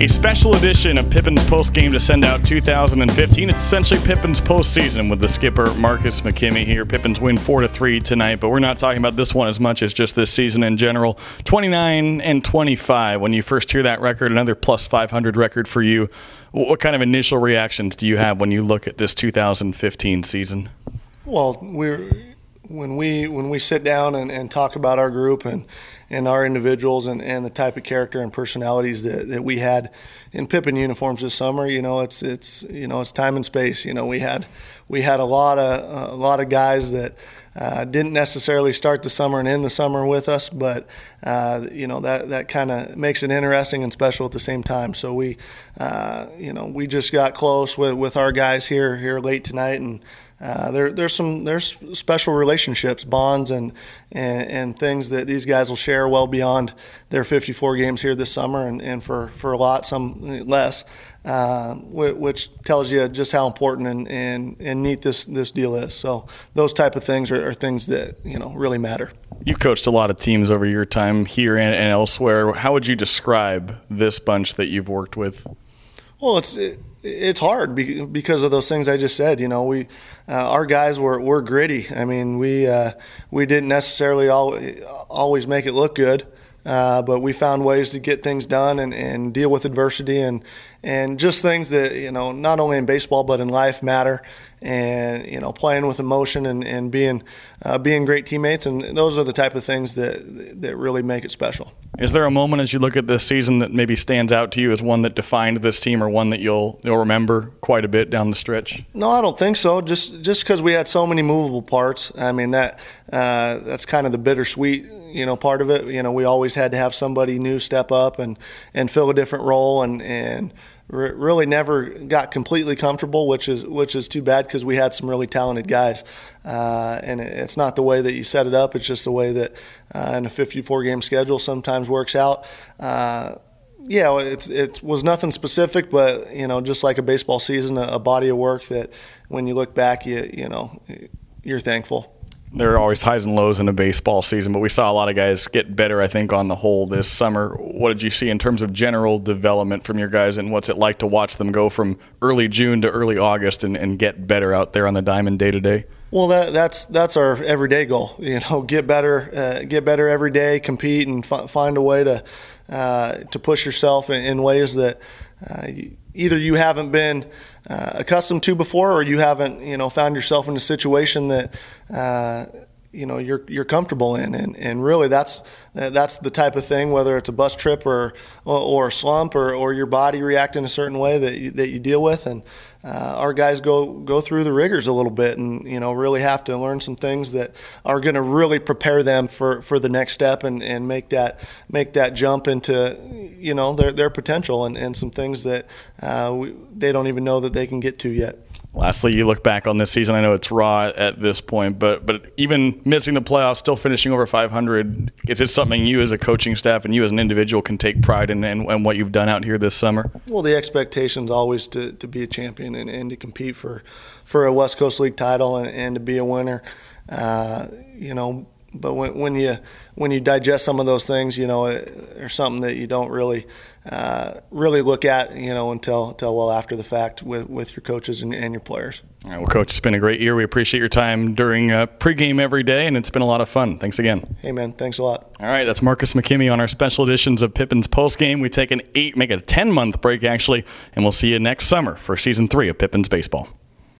A special edition of Pippins Postgame to send out 2015. It's essentially Pippins Postseason with the skipper Marcus McKimmy here. Pippins win 4-3 tonight, but we're not talking about this one as much as just this season in general. 29-25. When you first hear that record, another plus 500 record for you. What kind of initial reactions do you have when you look at this 2015 season? Well, when we sit down and talk about our group and our individuals and the type of character and personalities that we had in Pippin uniforms this summer, it's time and space. We had a lot of guys that didn't necessarily start the summer and end the summer with us, but that kind of makes it interesting and special at the same time. So we just got close with our guys here late tonight, and there's special relationships, bonds, and things that these guys will share well beyond their 54 games here this summer, and for a lot, some less, which tells you just how important and neat this deal is. So those type of things are things that really matter. You've coached a lot of teams over your time here and elsewhere. How would you describe this bunch that you've worked with? Well, it's hard because of those things I just said. Our guys were gritty. I mean, we didn't necessarily always make it look good, but we found ways to get things done and deal with adversity and just things that not only in baseball but in life matter. And playing with emotion and being great teammates, and those are the type of things that really make it special. Is there a moment as you look at this season that maybe stands out to you as one that defined this team, or one that you'll remember quite a bit down the stretch? No, I don't think so. Just because we had so many movable parts. I mean, that's kind of the bittersweet part of it. We always had to have somebody new step up and fill a different role, and really never got completely comfortable, which is too bad because we had some really talented guys. And it's not the way that you set it up. It's just the way that in a 54-game schedule sometimes works out. It was nothing specific, but just like a baseball season, a body of work that when you look back, you're thankful. There are always highs and lows in a baseball season, but we saw a lot of guys get better, I think, on the whole this summer. What did you see in terms of general development from your guys, and what's it like to watch them go from early June to early August and get better out there on the diamond day to day? Well, that's our everyday goal. Get better every day, compete, and find a way to push yourself in ways that either you haven't been accustomed to before, or you haven't found yourself in a situation that you're comfortable in, and really that's the type of thing, whether it's a bus trip or a slump or your body reacting a certain way that you deal with. And our guys go through the rigors a little bit, and really have to learn some things that are going to really prepare them for the next step and make that jump into their potential and some things that they don't even know that they can get to yet. Lastly, you look back on this season. I know it's raw at this point, but even missing the playoffs, still finishing over 500, is it something you as a coaching staff and you as an individual can take pride in and what you've done out here this summer? Well, the expectation is always to be a champion and to compete for a West Coast League title and to be a winner. But when you digest some of those things, there's something that you don't really look at, until well after the fact with your coaches and your players. All right, well, Coach, it's been a great year. We appreciate your time during pregame every day, and it's been a lot of fun. Thanks again. Hey, man, thanks a lot. All right, that's Marcus McKimmy on our special editions of Pippins Postgame. We take make a 10-month break, actually, and we'll see you next summer for Season 3 of Pippins Baseball.